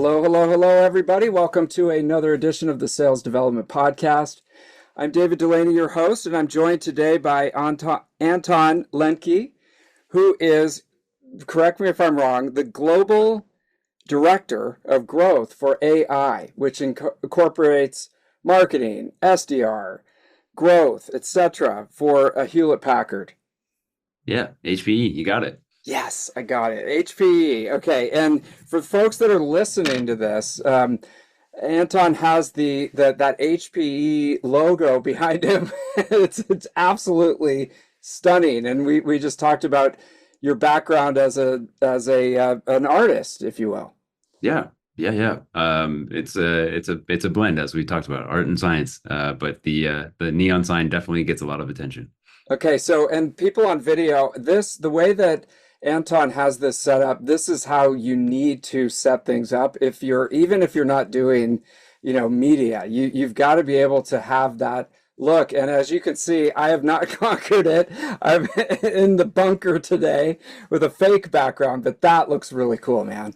Hello, hello, hello, everybody. Welcome to another edition of the Sales Development Podcast. I'm David Dulany, your host, and I'm joined today by Anton Lenke, who is, correct me if I'm wrong, the Global Director of Growth for AI, which incorporates marketing, SDR, growth, etc. for Hewlett Packard. Yeah, HPE, you got it. Yes, I got it. HPE. Okay, and for folks that are listening to this, Anton has that HPE logo behind him. It's absolutely stunning, and we just talked about your background as an artist, if you will. Yeah. It's a blend, as we talked about, art and science. But the neon sign definitely gets a lot of attention. Okay, so and people on video, the way that Anton has this set up, this is how you need to set things up. Even if you're not doing, media, you've got to be able to have that look. And as you can see, I have not conquered it. I'm in the bunker today with a fake background, but that looks really cool, man.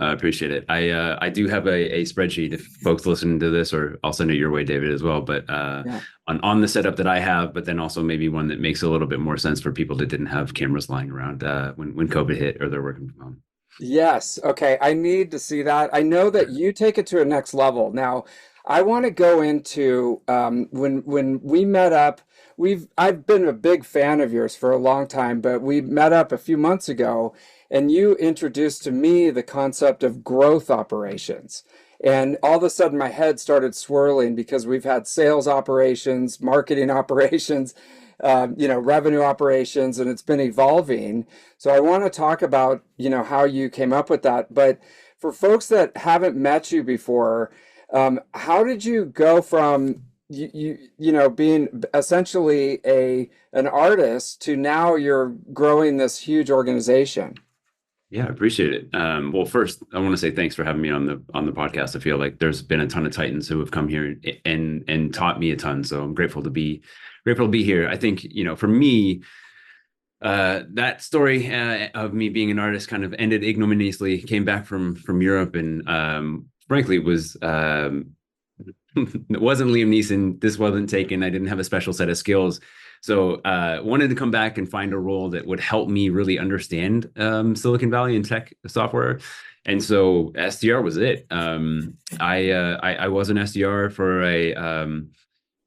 I appreciate it. I do have a spreadsheet if folks listen to this, or I'll send it your way, David, as well. But Yeah. on the setup that I have, but then also maybe one that makes a little bit more sense for people that didn't have cameras lying around when COVID hit or they're working from home. Yes. Okay. I need to see that. I know that you take it to a next level. Now, I want to go into when we met up. I've been a big fan of yours for a long time, but we met up a few months ago, and you introduced to me the concept of growth operations. And all of a sudden, my head started swirling because we've had sales operations, marketing operations, revenue operations, and it's been evolving. So I want to talk about, how you came up with that. But for folks that haven't met you before, how did you go from being essentially an artist to now you're growing this huge organization? Yeah, I appreciate it. Well, first, I want to say thanks for having me on the podcast. I feel like there's been a ton of Titans who have come here and taught me a ton. So I'm grateful to be here. I think, for me, that story of me being an artist kind of ended ignominiously. Came back from Europe, and frankly, it wasn't Liam Neeson. This wasn't taken. I didn't have a special set of skills. So wanted to come back and find a role that would help me really understand Silicon Valley and tech software. And so SDR was it. I was an SDR for a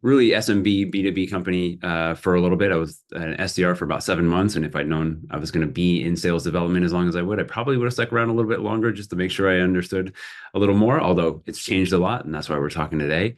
really SMB B2B company for a little bit. I was an SDR for about 7 months. And if I'd known I was going to be in sales development as long as I would, I probably would have stuck around a little bit longer just to make sure I understood a little more, although it's changed a lot. And that's why we're talking today.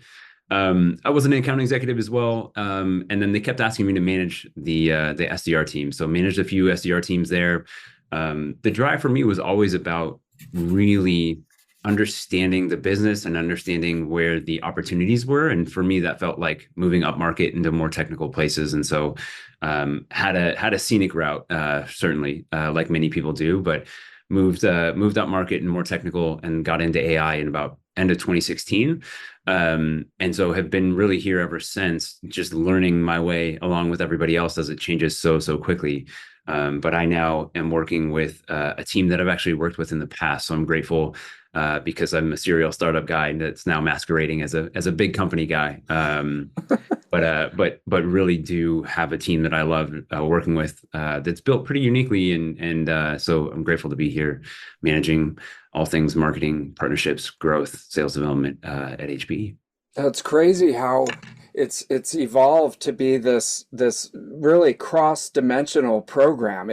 I was an account executive as well. And then they kept asking me to manage the SDR team. So managed a few SDR teams there. The drive for me was always about really understanding the business and understanding where the opportunities were. And for me, that felt like moving up market into more technical places. And so had a scenic route, certainly, like many people do, but moved up market and more technical and got into AI in about end of 2016. And so have been really here ever since, just learning my way along with everybody else as it changes so quickly. But I now am working with a team that I've actually worked with in the past. So I'm grateful because I'm a serial startup guy that's now masquerading as a big company guy. But really do have a team that I love working with that's built pretty uniquely. And so I'm grateful to be here managing all things marketing, partnerships, growth, sales development at HPE. It's crazy how it's evolved to be this really cross-dimensional program.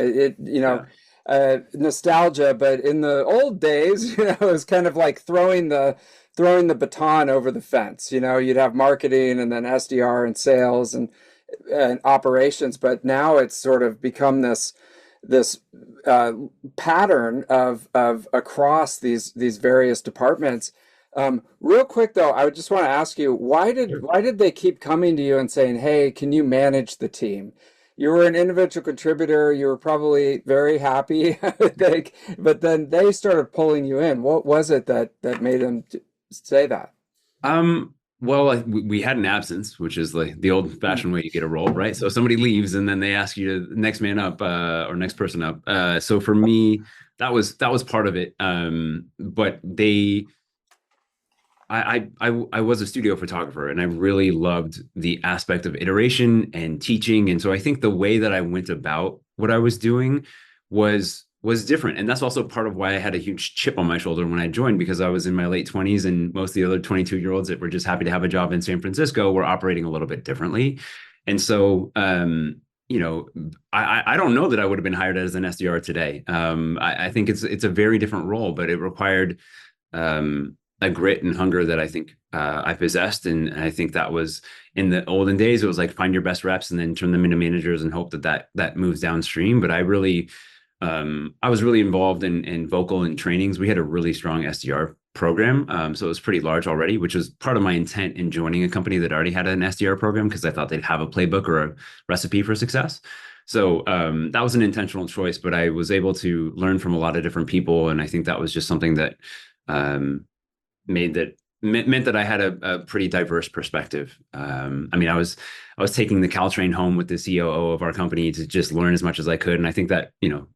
Nostalgia, but in the old days, it was kind of like throwing the baton over the fence. You'd have marketing and then SDR and sales and operations, but now it's sort of become this pattern of across these various departments. Real quick though, I would just want to ask you, why did they keep coming to you and saying, "Hey, can you manage the team?" You were an individual contributor. You were probably very happy, I would think, but then they started pulling you in. What was it that made them say that? Well, we had an absence, which is like the old-fashioned way you get a role, right? So somebody leaves, and then they ask you to next man up, or next person up. So for me, that was part of it. But I was a studio photographer, and I really loved the aspect of iteration and teaching. And so I think the way that I went about what I was doing was different. And that's also part of why I had a huge chip on my shoulder when I joined, because I was in my late 20s, and most of the other 22-year-olds that were just happy to have a job in San Francisco were operating a little bit differently. And so you know, I don't know that I would have been hired as an SDR today. I think it's a very different role, but it required a grit and hunger that I think I possessed. And I think that was in the olden days, it was like find your best reps and then turn them into managers and hope that moves downstream. But I was really involved in vocal and trainings. We had a really strong SDR program. So it was pretty large already, which was part of my intent in joining a company that already had an SDR program, because I thought they'd have a playbook or a recipe for success. So that was an intentional choice, but I was able to learn from a lot of different people. And I think that was just something that meant that I had a pretty diverse perspective. I mean, I was taking the Caltrain home with the COO of our company to just learn as much as I could, and I think that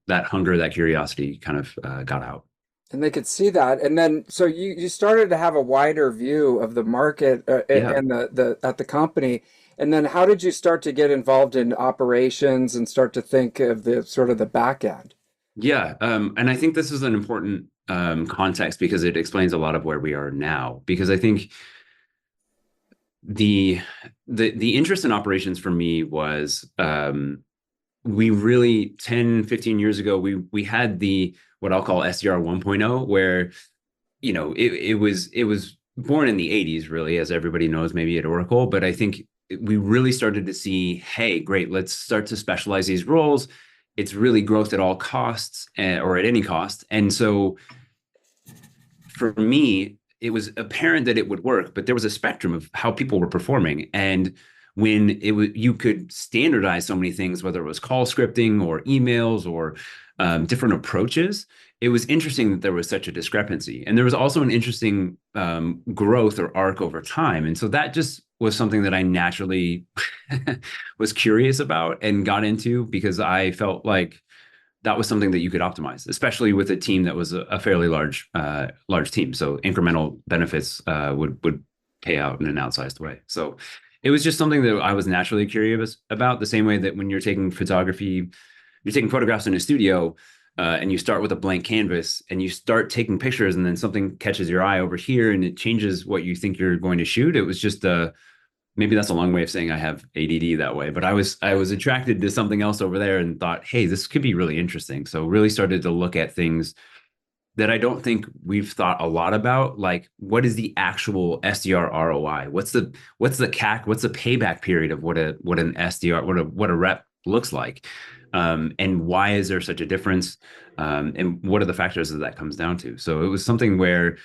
that hunger, that curiosity, kind of got out. And they could see that. And then, so you started to have a wider view of the market Yeah, and the at the company. And then how did you start to get involved in operations and start to think of the sort of the back end? yeah, and I think this is an important context, because it explains a lot of where we are now. Because I think the the interest in operations for me was we really 10, 15 years ago we had the what I'll call SDR 1.0, where it was born in the 80s, really, as everybody knows, maybe at Oracle. But I think we really started to see, hey, great, let's start to specialize these roles. It's really growth at all costs, or at any cost. And so for me, it was apparent that it would work, but there was a spectrum of how people were performing. And when you could standardize so many things, whether it was call scripting or emails or different approaches, it was interesting that there was such a discrepancy. And there was also an interesting growth or arc over time. And so that just was something that I naturally was curious about and got into, because I felt like that was something that you could optimize, especially with a team that was a fairly large team. So incremental benefits would pay out in an outsized way. So it was just something that I was naturally curious about. The same way that when you're taking photography, you're taking photographs in a studio, and you start with a blank canvas and you start taking pictures, and then something catches your eye over here and it changes what you think you're going to shoot. It was just maybe that's a long way of saying I have ADD that way, but I was attracted to something else over there and thought, hey, this could be really interesting. So really started to look at things that I don't think we've thought a lot about, like what is the actual SDR ROI? What's the CAC? What's the payback period of what an SDR, what a rep looks like? And why is there such a difference? And what are the factors that comes down to? So it was something where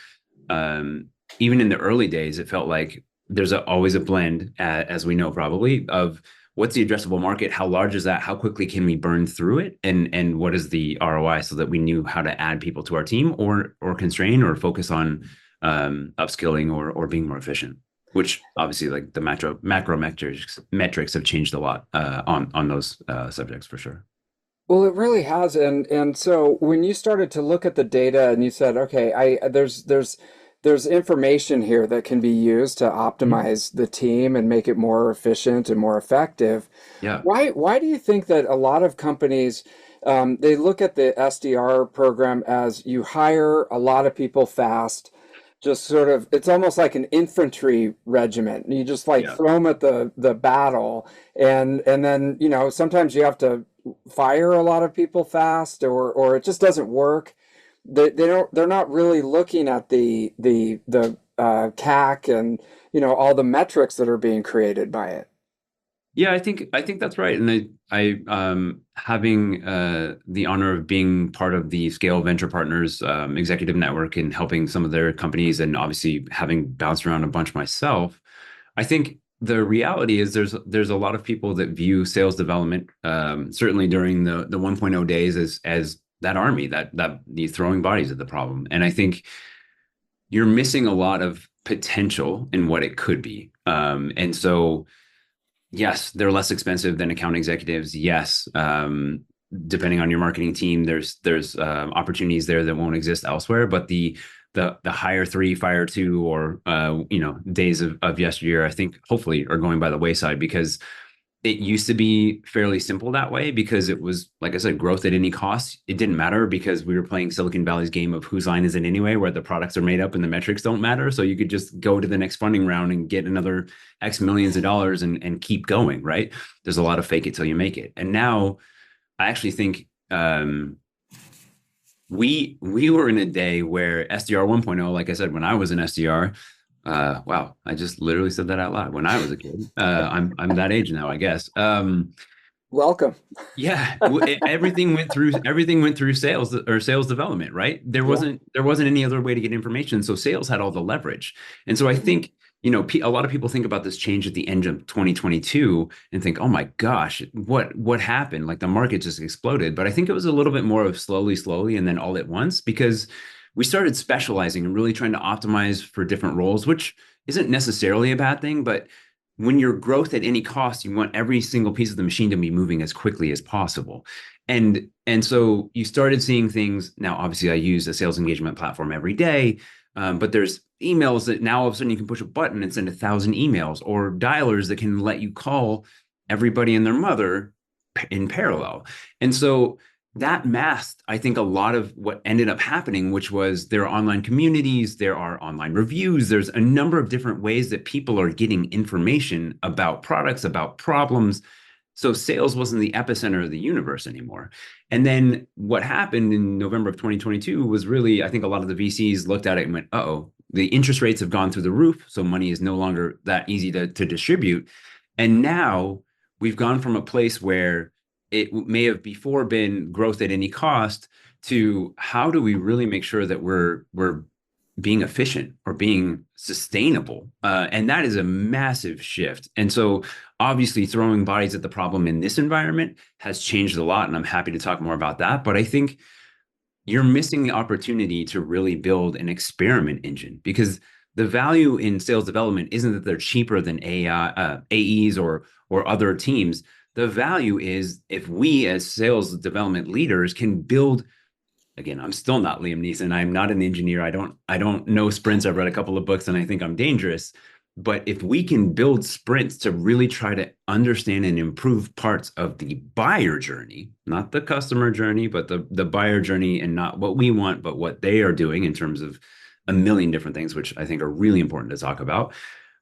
even in the early days, it felt like there's always a blend, as we know probably, of what's the addressable market, how large is that, how quickly can we burn through it, and what is the ROI, so that we knew how to add people to our team, or constrain or focus on upskilling or being more efficient. Which obviously, like the macro metrics have changed a lot on those subjects for sure. Well, it really has, and so when you started to look at the data and you said, okay, there's information here that can be used to Mhm. optimize the team and make it more efficient and more effective. Yeah. Why do you think that a lot of companies they look at the SDR program as you hire a lot of people fast, just sort of it's almost like an infantry regiment. You just like Yeah. throw them at the battle, and then sometimes you have to fire a lot of people fast, or it just doesn't work. They're not really looking at the CAC and all the metrics that are being created by it. Yeah, I think that's right. And I having the honor of being part of the Scale Venture Partners executive network and helping some of their companies, and obviously having bounced around a bunch myself, I think the reality is there's a lot of people that view sales development, certainly during the 1.0 days, as that army, that the throwing bodies at the problem. And I think you're missing a lot of potential in what it could be. And so, yes, they're less expensive than account executives. Yes, depending on your marketing team, there's opportunities there that won't exist elsewhere. But the hire three, fire two, or days of yesteryear, I think hopefully are going by the wayside, because it used to be fairly simple that way, because it was, like I said, growth at any cost. It didn't matter because we were playing Silicon Valley's game of whose line is it anyway, where the products are made up and the metrics don't matter. So you could just go to the next funding round and get another X millions of dollars and keep going, right? There's a lot of fake it till you make it. And now I actually think we were in a day where SDR 1.0, like I said, when I was an SDR, wow, I just literally said that out loud. When I was a kid, I'm that age now, I guess. Welcome. Yeah, everything went through sales or sales development, right? There wasn't any other way to get information, so sales had all the leverage. And so I think, a lot of people think about this change at the end of 2022 and think, oh my gosh, what happened? Like the market just exploded. But I think it was a little bit more of slowly, and then all at once, because we started specializing and really trying to optimize for different roles, which isn't necessarily a bad thing. But when you're growth at any cost, you want every single piece of the machine to be moving as quickly as possible. And so you started seeing things. Now, obviously, I use a sales engagement platform every day, but there's emails that now all of a sudden you can push a button and send 1,000 emails, or dialers that can let you call everybody and their mother in parallel. And so that masked, I think, a lot of what ended up happening, which was there are online communities, there are online reviews, there's a number of different ways that people are getting information about products, about problems. So sales wasn't the epicenter of the universe anymore. And then what happened in November of 2022 was really, I think a lot of the VCs looked at it and went, uh-oh, the interest rates have gone through the roof, so money is no longer that easy to distribute. And now we've gone from a place where it may have before been growth at any cost to how do we really make sure that we're being efficient or being sustainable? And that is a massive shift. And so obviously throwing bodies at the problem in this environment has changed a lot. And I'm happy to talk more about that. But I think you're missing the opportunity to really build an experiment engine, because the value in sales development isn't that they're cheaper than AEs or other teams. The value is if we as sales development leaders can build, again, I'm still not Liam Neeson. I'm not an engineer. I don't know sprints. I've read a couple of books and I think I'm dangerous. But if we can build sprints to really try to understand and improve parts of the buyer journey, not the customer journey, but the buyer journey, and not what we want, but what they are doing in terms of a million different things, which I think are really important to talk about.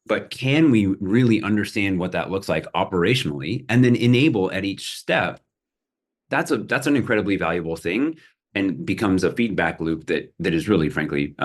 But can we really understand what that looks like operationally and then enable at each step? That's an incredibly valuable thing, and becomes a feedback loop that is really, frankly,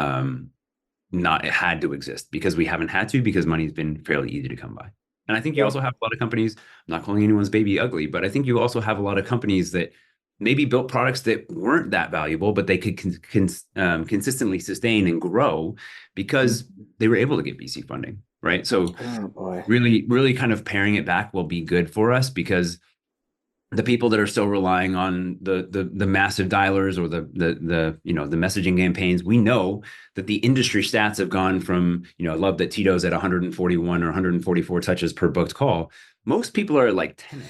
not had to exist, because we haven't had to, because money's been fairly easy to come by. And I think you also have a lot of companies, I'm not calling anyone's baby ugly, but I think you also have a lot of companies that maybe built products that weren't that valuable, but they could consistently sustain and grow because they were able to get VC funding, right? So really, really kind of paring it back will be good for us, because the people that are still relying on the massive dialers or the messaging campaigns, we know that the industry stats have gone from, I love that Tito's at 141 or 144 touches per booked call. Most people are at like 10x.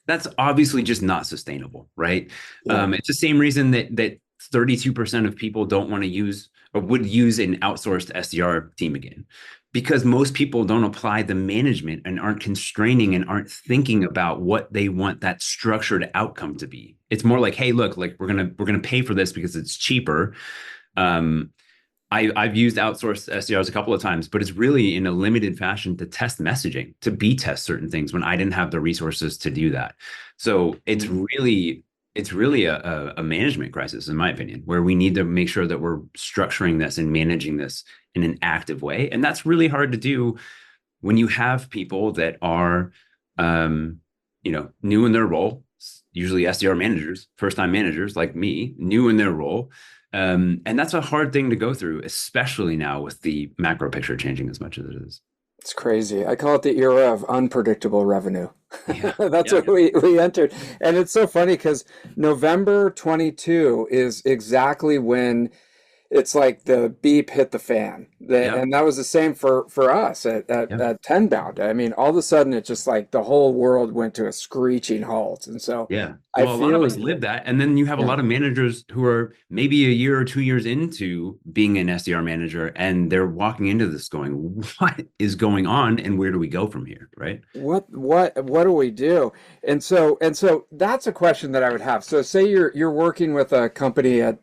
That's obviously just not sustainable, right? Yeah. It's the same reason that 32% of people don't want to use or would use an outsourced SDR team again, because most people don't apply the management and aren't constraining and aren't thinking about what they want that structured outcome to be. It's more like, hey, look, like we're gonna pay for this because it's cheaper. I've used outsourced SDRs a couple of times, but it's really in a limited fashion to test messaging, to B-test certain things when I didn't have the resources to do that. So it's really a management crisis, in my opinion, where we need to make sure that we're structuring this and managing this in an active way. And that's really hard to do when you have people that are, new in their role, usually SDR managers, first-time managers like me, new in their role. And that's a hard thing to go through, especially now with the macro picture changing as much as it is. It's crazy. I call it the era of unpredictable revenue. Yeah, that's what we entered. And it's so funny because November 22 is exactly when it's like the beep hit the fan. Yeah. And that was the same for us Yeah. at Tenbound. I mean, all of a sudden it just like the whole world went to a screeching halt. And so Yeah. I Well, a lot of feel us you. live that. And then you have a Yeah. lot of managers who are maybe a year or 2 years into being an SDR manager, and they're walking into this going, what is going on and where do we go from here? Right. What do we do? And so that's a question that I would have. So say you're working with a company at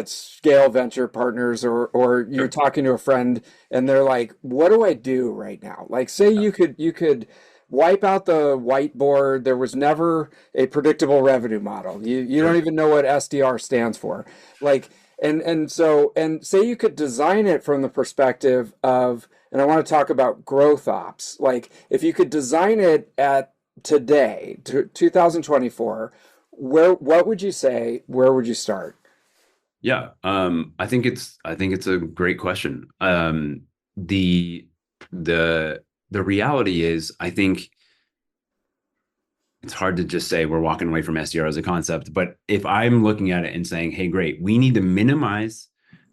Scale Venture Partners, or you're Sure. talking to a friend and they're like, what do I do right now? Like say you could wipe out the whiteboard. There was never a predictable revenue model. You don't Sure. even know what SDR stands for. Like and say you could design it from the perspective of, and I want to talk about growth ops. Like if you could design it at today, 2024, what would you say? Where would you start? Yeah. I think it's a great question. The the the reality is, I think it's hard to just say we're walking away from SDR as a concept. But if I'm looking at it and saying, hey, great, we need to minimize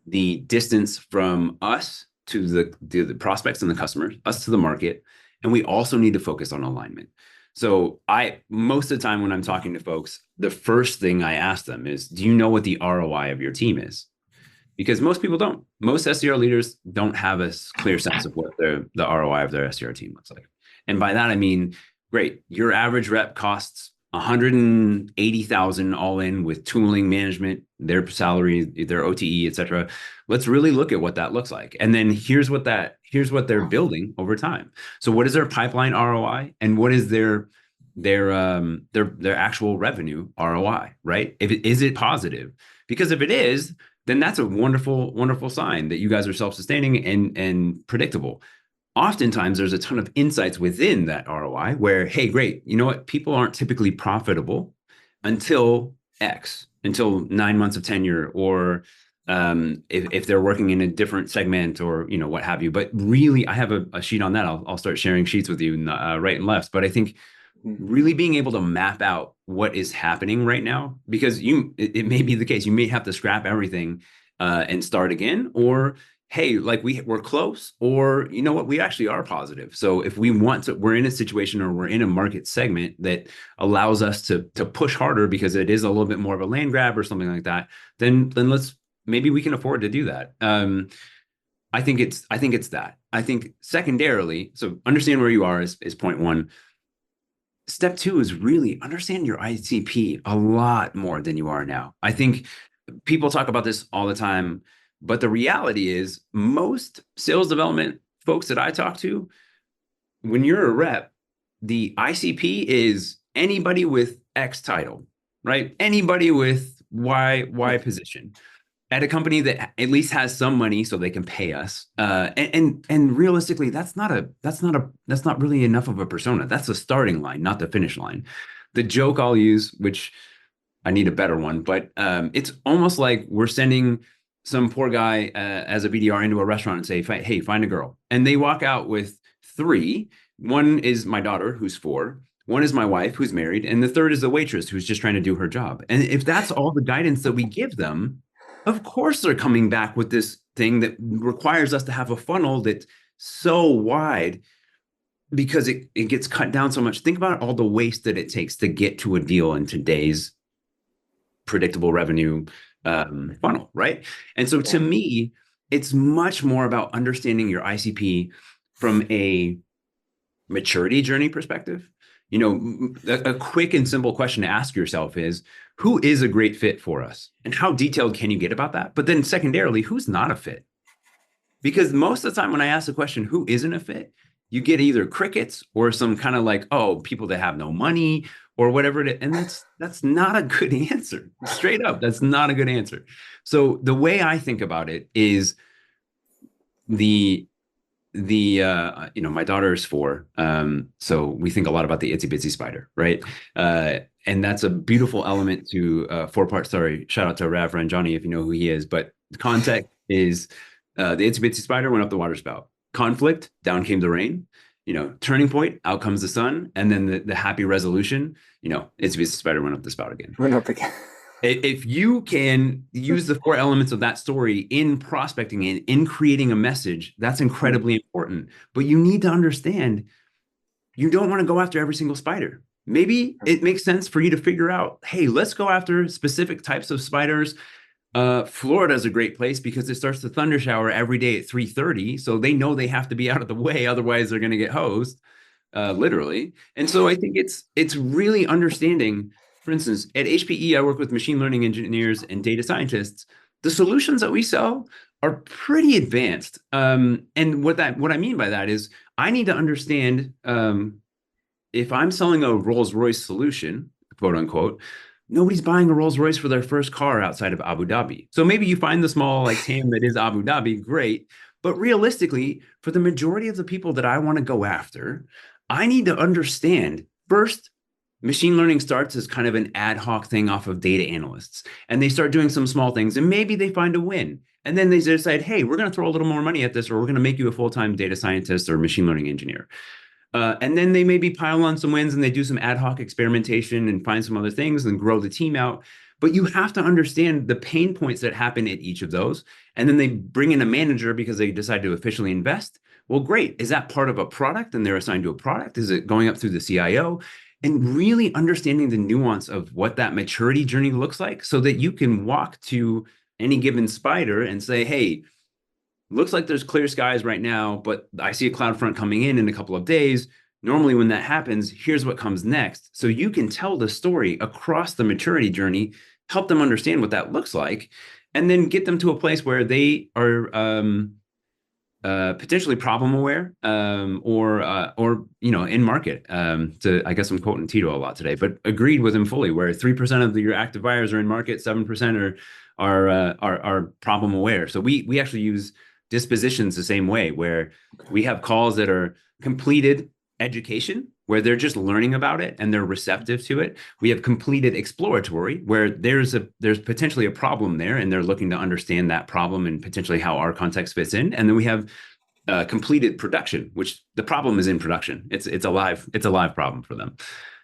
the distance from us to the prospects and the customers, us to the market, and we also need to focus on alignment. So I most of the time when I'm talking to folks, the first thing I ask them is, do you know what the ROI of your team is? Because most people don't. Most SDR leaders don't have a clear sense of what the ROI of their SDR team looks like. And by that I mean, great, your average rep costs 180,000 all in with tooling, management, their salary, their OTE, et cetera. Let's really look at what that looks like. And then here's what they're building over time. So what is their pipeline ROI and what is their actual revenue ROI, right? Is it positive? Because if it is, then that's a wonderful sign that you guys are self-sustaining and predictable. Oftentimes there's a ton of insights within that ROI where, hey, great, you know what? People aren't typically profitable until X, until 9 months of tenure, or if they're working in a different segment, or what have you. But really, I have a sheet on that. I'll start sharing sheets with you right and left. But I think really being able to map out what is happening right now, because it may be the case, you may have to scrap everything and start again, or hey, like we're close, or you know what, we actually are positive. So if we want to, we're in a situation or we're in a market segment that allows us to push harder because it is a little bit more of a land grab or something like that, then let's, maybe we can afford to do that. I think it's that. I think secondarily, so understand where you are is point one. Step two is really understand your ICP a lot more than you are now. I think people talk about this all the time, but the reality is most sales development folks that I talk to, when you're a rep, the ICP is anybody with X title, right? Anybody with Y position at a company that at least has some money so they can pay us. And realistically, that's not really enough of a persona. That's the starting line, not the finish line. The joke I'll use, which I need a better one, but it's almost like we're sending some poor guy as a BDR into a restaurant and say, hey, find a girl. And they walk out with three. One is my daughter, who's 4. One is my wife, who's married. And the third is the waitress, who's just trying to do her job. And if that's all the guidance that we give them, of course they're coming back with this thing that requires us to have a funnel that's so wide because it gets cut down so much. Think about all the waste that it takes to get to a deal in today's predictable revenue funnel, right? And so to Yeah. me, it's much more about understanding your ICP from a maturity journey perspective. A quick and simple question to ask yourself is, who is a great fit for us? And how detailed can you get about that? But then secondarily, who's not a fit? Because most of the time when I ask the question, who isn't a fit, you get either crickets or some kind of like, oh, people that have no money or whatever it is. And that's not a good answer. Straight up, that's not a good answer. So the way I think about it is my daughter is 4. So we think a lot about the itsy bitsy spider, right? And that's a beautiful element to 4-part story. Shout out to Rav Ranjani if you know who he is. But the context is the itsy bitsy spider went up the water spout. Conflict, down came the rain. Turning point, out comes the sun, and then the happy resolution. Itsy bitsy spider went up the spout again. Went up again. If you can use the four elements of that story in prospecting and in creating a message, that's incredibly important. But you need to understand you don't want to go after every single spider. Maybe it makes sense for you to figure out, hey, let's go after specific types of spiders. Florida is a great place because it starts to thunder shower every day at 3:30, so they know they have to be out of the way, otherwise they're going to get hosed, literally. And so I think it's really understanding. For instance, at HPE, I work with machine learning engineers and data scientists. The solutions that we sell are pretty advanced, and what I mean by that is I need to understand if I'm selling a Rolls-Royce solution, quote unquote, nobody's buying a Rolls Royce for their first car outside of Abu Dhabi. So maybe you find the small like TAM that is Abu Dhabi, great. But realistically, for the majority of the people that I want to go after, I need to understand first, machine learning starts as kind of an ad hoc thing off of data analysts. And they start doing some small things and maybe they find a win. And then they decide, hey, we're going to throw a little more money at this, or we're going to make you a full-time data scientist or machine learning engineer. And then they maybe pile on some wins and they do some ad hoc experimentation and find some other things and grow the team out. But you have to understand the pain points that happen at each of those. And then they bring in a manager because they decide to officially invest. Well, great. Is that part of a product and they're assigned to a product? Is it going up through the CIO? And really understanding the nuance of what that maturity journey looks like so that you can walk to any given spider and say, hey, looks like there's clear skies right now, but I see a cloud front coming in a couple of days. Normally, when that happens, here's what comes next. So you can tell the story across the maturity journey, help them understand what that looks like, and then get them to a place where they are potentially problem aware or in market. I guess I'm quoting Tito a lot today, but agreed with him fully. Where 3% of your active buyers are in market, 7% are problem aware. So we actually use dispositions the same way, where we have calls that are completed education, where they're just learning about it and they're receptive to it. We have completed exploratory, where there's potentially a problem there and they're looking to understand that problem and potentially how our context fits in. And then we have completed production, which the problem is in production. It's a live problem for them.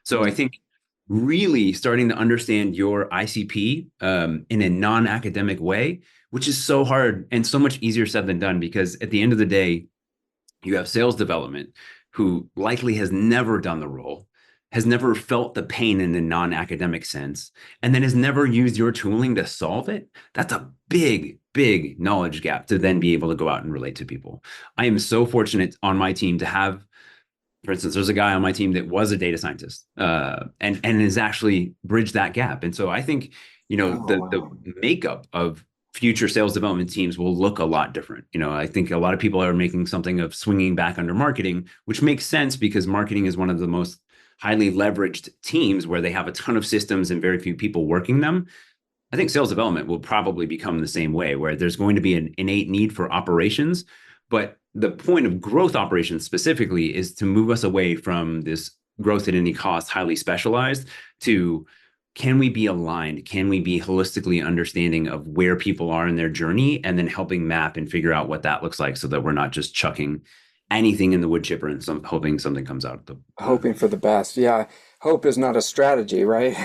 So I think really starting to understand your ICP in a non-academic way, which is so hard and so much easier said than done, because at the end of the day, you have sales development who likely has never done the role, has never felt the pain in a non-academic sense, and then has never used your tooling to solve it. That's a big, big knowledge gap to then be able to go out and relate to people. I am so fortunate on my team to have, for instance, there's a guy on my team that was a data scientist and has actually bridged that gap. And so I think, the makeup of future sales development teams will look a lot different. I think a lot of people are making something of swinging back under marketing, which makes sense because marketing is one of the most highly leveraged teams where they have a ton of systems and very few people working them. I think sales development will probably become the same way, where there's going to be an innate need for operations, but the point of growth operations specifically is to move us away from this growth at any cost, highly specialized, to can we be aligned? Can we be holistically understanding of where people are in their journey and then helping map and figure out what that looks like so that we're not just chucking anything in the wood chipper and hoping something comes out of the Hoping for the best. Yeah. Hope is not a strategy, right?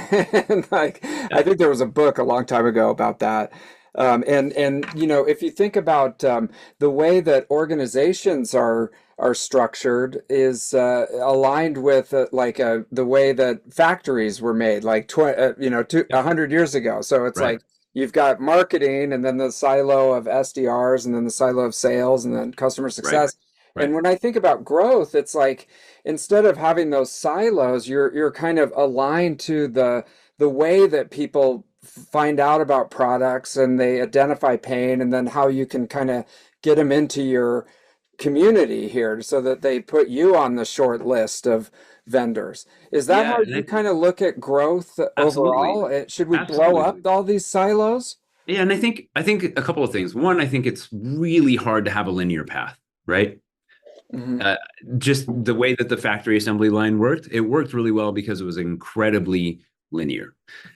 And I think there was a book a long time ago about that. And if you think about the way that organizations are structured is aligned with the way that factories were made, like 100 years ago. So it's right. like you've got marketing, and then the silo of SDRs, and then the silo of sales, and then customer Right. success. Right. And when I think about growth, it's like instead of having those silos, you're kind of aligned to the way that people find out about products and they identify pain, and then how you can kind of get them into your community here so that they put you on the short list of vendors. Is that Yeah. how you kind of look at growth Absolutely. overall? Should we blow Absolutely. up all these silos? Yeah. And I think a couple of things. One, I think it's really hard to have a linear path, right? Hmm. uh, just the way that the factory assembly line worked, it worked really well because it was incredibly linear.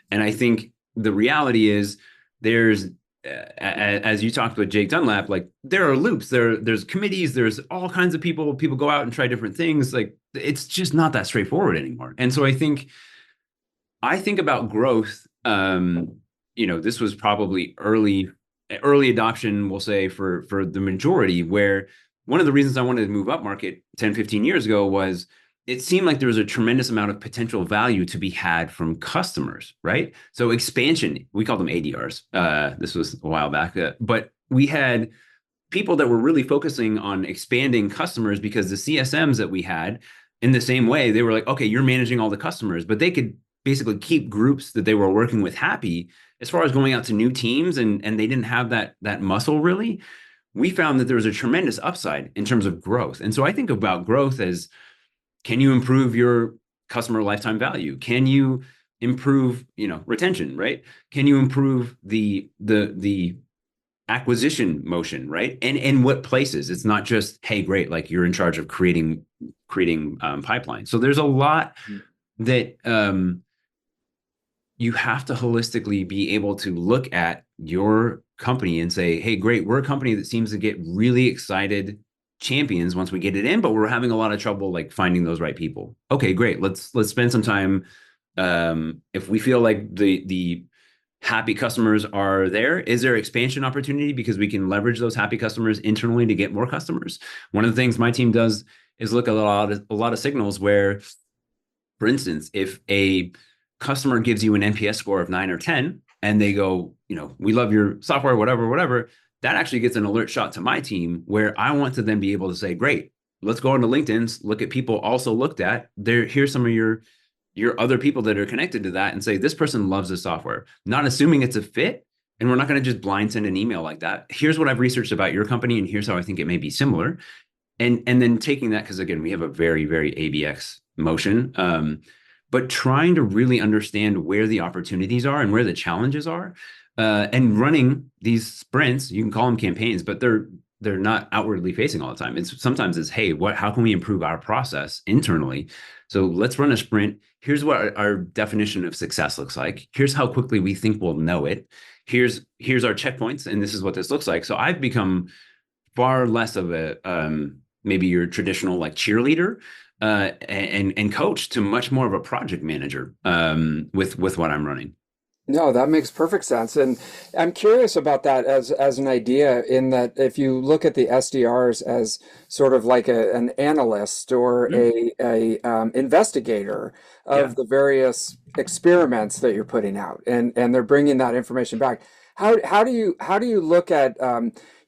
And I think the reality is there's, as you talked with Jake Dunlap, like there are loops, there's committees, there's all kinds of people go out and try different things. Like it's just not that straightforward anymore. And so I think about growth this was probably early adoption, we'll say, for the majority, where one of the reasons I wanted to move up market 10, 15 years ago was it seemed like there was a tremendous amount of potential value to be had from customers, right? So expansion, we call them ADRs. This was a while back, but we had people that were really focusing on expanding customers because the CSMs that we had, in the same way, they were like, okay, you're managing all the customers, but they could basically keep groups that they were working with happy as far as going out to new teams, and they didn't have that muscle really. We found that there was a tremendous upside in terms of growth. And so I think about growth as, can you improve your customer lifetime value? Can you improve, retention, right? Can you improve the acquisition motion, right? And what places? It's not just, hey, great, like you're in charge of creating pipeline. So there's a lot that you have to holistically be able to look at your company and say, hey, great, we're a company that seems to get really excited champions once we get it in, but we're having a lot of trouble like finding those right people. Okay, great. Let's spend some time. If we feel like the happy customers are there, is there expansion opportunity because we can leverage those happy customers internally to get more customers? One of the things my team does is look at a lot of signals where, for instance, if a customer gives you an NPS score of 9 or 10 and they go, we love your software, whatever, that actually gets an alert shot to my team where I want to then be able to say, great, let's go into LinkedIn, look at people also looked at there. Here's some of your other people that are connected to that and say, this person loves this software, not assuming it's a fit. And we're not going to just blind send an email like that. Here's what I've researched about your company, and here's how I think it may be similar. And then taking that, because again, we have a very, very ABX motion, but trying to really understand where the opportunities are and where the challenges are, and running these sprints. You can call them campaigns, but they're not outwardly facing all the time. Sometimes it's, hey, how can we improve our process internally? So let's run a sprint. Here's what our definition of success looks like. Here's how quickly we think we'll know it. Here's our checkpoints, and this is what this looks like. So I've become far less of a maybe your traditional like cheerleader and coach to much more of a project manager with what I'm running. No, that makes perfect sense. And I'm curious about that as an idea, in that if you look at the SDRs as sort of like an analyst or a investigator of the various experiments that you're putting out, and they're bringing that information back. How do you look at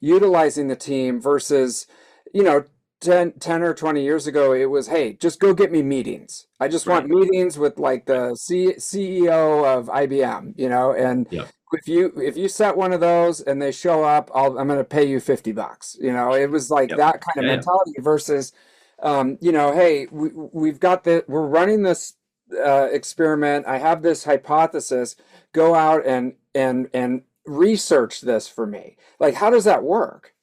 utilizing the team versus, 10 or 20 years ago, it was, hey, just go get me meetings. I just want meetings with like the CEO of IBM, and if you set one of those and they show up, I'm going to pay you $50. It was like that kind of mentality versus, hey, we've got we're running this experiment. I have this hypothesis. Go out and research this for me. Like, how does that work?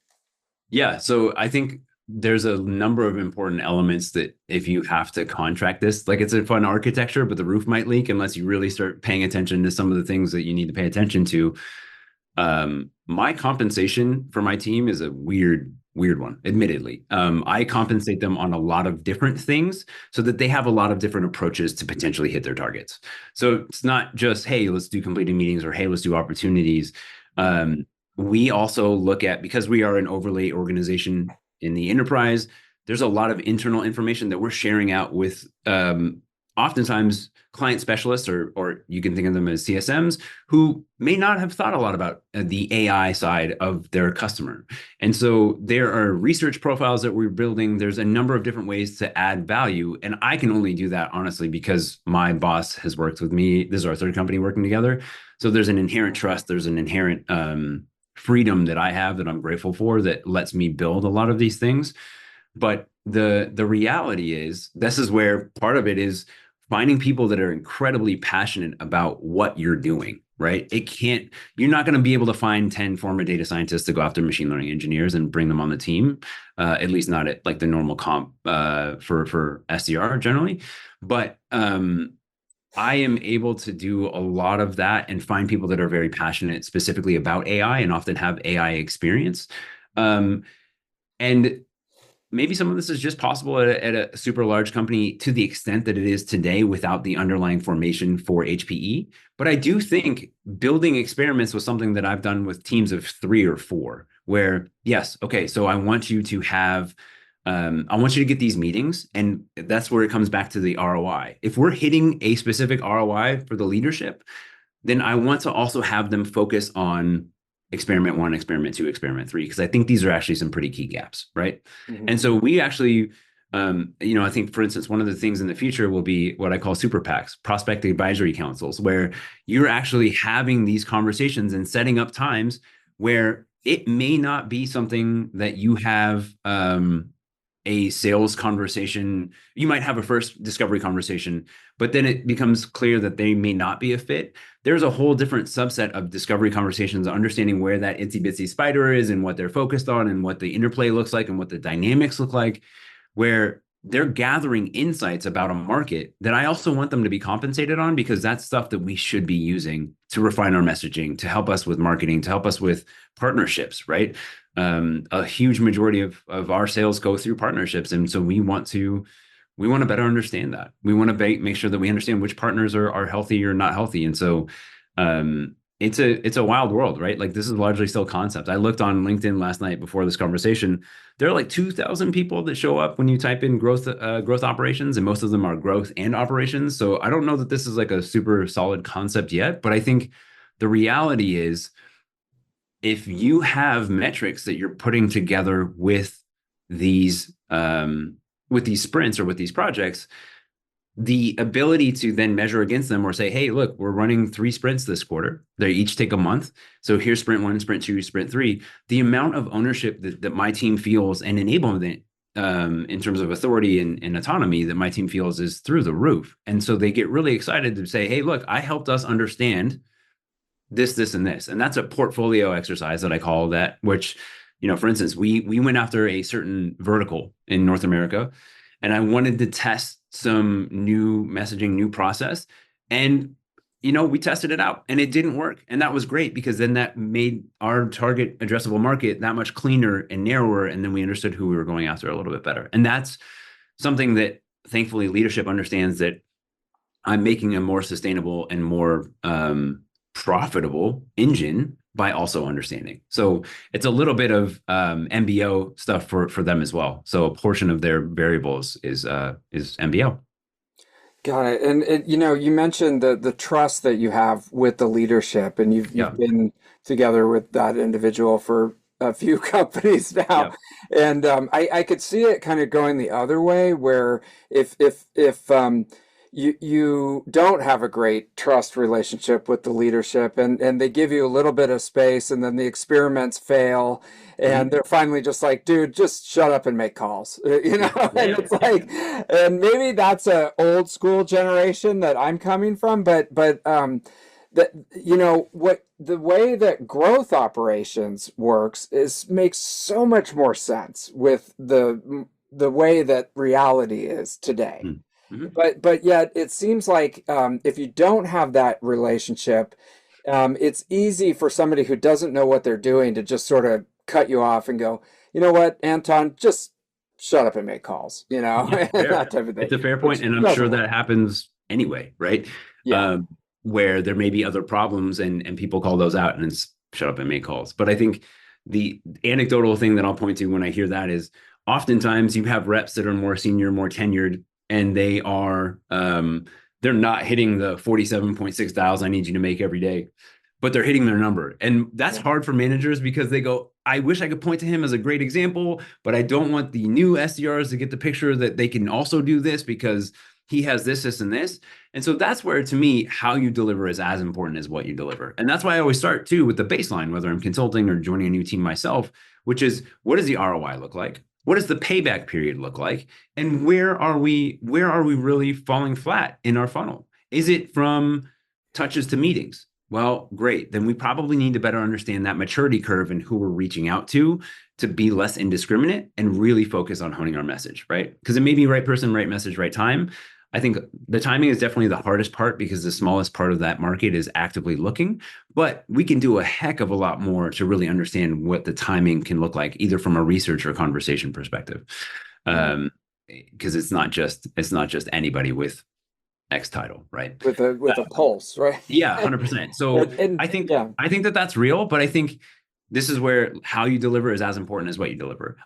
Yeah, so I think there's a number of important elements that if you have to contract this, like it's a fun architecture, but the roof might leak unless you really start paying attention to some of the things that you need to pay attention to. My compensation for my team is a weird one, admittedly. I compensate them on a lot of different things so that they have a lot of different approaches to potentially hit their targets. So it's not just, hey, let's do completed meetings, or hey, let's do opportunities. We also look at, because we are an overlay organization in the enterprise, there's a lot of internal information that we're sharing out with oftentimes client specialists, or you can think of them as CSMs, who may not have thought a lot about the AI side of their customer. And so there are research profiles that we're building. There's a number of different ways to add value. And I can only do that, honestly, because my boss has worked with me. This is our third company working together. So there's an inherent trust. There's an inherent freedom that I have that I'm grateful for, that lets me build a lot of these things. But the reality is, this is where part of it is finding people that are incredibly passionate about what you're doing, right? You're not going to be able to find 10 former data scientists to go after machine learning engineers and bring them on the team, at least not at like the normal comp for SDR generally. But I am able to do a lot of that and find people that are very passionate specifically about AI and often have AI experience. And maybe some of this is just possible at a super large company to the extent that it is today without the underlying formation for HPE. But I do think building experiments was something that I've done with teams of 3 or 4, where, yes, okay, so I want you to have, I want you to get these meetings. And that's where it comes back to the ROI. If we're hitting a specific ROI for the leadership, then I want to also have them focus on experiment 1, experiment 2, experiment 3, because I think these are actually some pretty key gaps, right? Mhm. And so we actually, I think, for instance, one of the things in the future will be what I call super PACs, prospect advisory councils, where you're actually having these conversations and setting up times where it may not be something that you have a sales conversation. You might have a first discovery conversation, but then it becomes clear that they may not be a fit. There's a whole different subset of discovery conversations, understanding where that itsy bitsy spider is and what they're focused on and what the interplay looks like and what the dynamics look like, where they're gathering insights about a market that I also want them to be compensated on, because that's stuff that we should be using to refine our messaging, to help us with marketing, to help us with partnerships, right? A huge majority of our sales go through partnerships. And so we want to better understand that. We want to make sure that we understand which partners are healthy or not healthy. And so it's a wild world, right? Like, this is largely still concept. I looked on LinkedIn last night before this conversation. There are like 2,000 people that show up when you type in growth operations, and most of them are growth and operations. So I don't know that this is like a super solid concept yet, but I think the reality is, if you have metrics that you're putting together with these sprints or with these projects, the ability to then measure against them or say, hey, look, we're running 3 sprints this quarter. They each take a month. So here's sprint 1, sprint 2, sprint 3. The amount of ownership that my team feels and enablement in terms of authority and autonomy that my team feels is through the roof. And so they get really excited to say, hey, look, I helped us understand this, and this. And that's a portfolio exercise that I call that, which, for instance, we went after a certain vertical in North America, and I wanted to test some new messaging, new process. And, we tested it out and it didn't work. And that was great, because then that made our target addressable market that much cleaner and narrower. And then we understood who we were going after a little bit better. And that's something that thankfully leadership understands, that I'm making a more sustainable and more profitable engine by also understanding. So it's a little bit of MBO stuff for them as well. So a portion of their variables is MBO. Got it. And you mentioned the trust that you have with the leadership, and Yeah. you've been together with that individual for a few companies now, Yeah. and I could see it kind of going the other way, where if you don't have a great trust relationship with the leadership, and they give you a little bit of space, and then the experiments fail, and Mhm. they're finally just like, dude, just shut up and make calls, Yeah. and Yeah. it's like, and maybe that's a old school generation that I'm coming from, but that what the way that growth operations works is makes so much more sense with the way that reality is today. Mm-hmm. But yet it seems like if you don't have that relationship, it's easy for somebody who doesn't know what they're doing to just sort of cut you off and go, you know what, Anton, just shut up and make calls, Yeah, and fair. that type of thing, It's a fair point, which and I'm sure doesn't work. that happens anyway, right? Yeah. Um, where there may be other problems, and people call those out, and it's shut up and make calls. But I think the anecdotal thing that I'll point to when I hear that is, oftentimes you have reps that are more senior, more tenured, and they're not hitting the 47.6 dials I need you to make every day, but they're hitting their number. And that's Yeah. hard for managers, because they go, I wish I could point to him as a great example, but I don't want the new SDRs to get the picture that they can also do this because he has this, and this. And so that's where, to me, how you deliver is as important as what you deliver. And that's why I always start too with the baseline, whether I'm consulting or joining a new team myself, which is, what does the ROI look like? What does the payback period look like? And where are we really falling flat in our funnel? Is it from touches to meetings? Well, great. Then we probably need to better understand that maturity curve and who we're reaching out to be less indiscriminate and really focus on honing our message, right? Because it may be right person, right message, right time. I think the timing is definitely the hardest part because the smallest part of that market is actively looking, but we can do a heck of a lot more to really understand what the timing can look like, either from a research or conversation perspective. Yeah. Um, because it's not just anybody with X title, right? With a pulse, right? Yeah, 100%. So And I think yeah, I think that that's real, but I think this is where how you deliver is as important as what you deliver.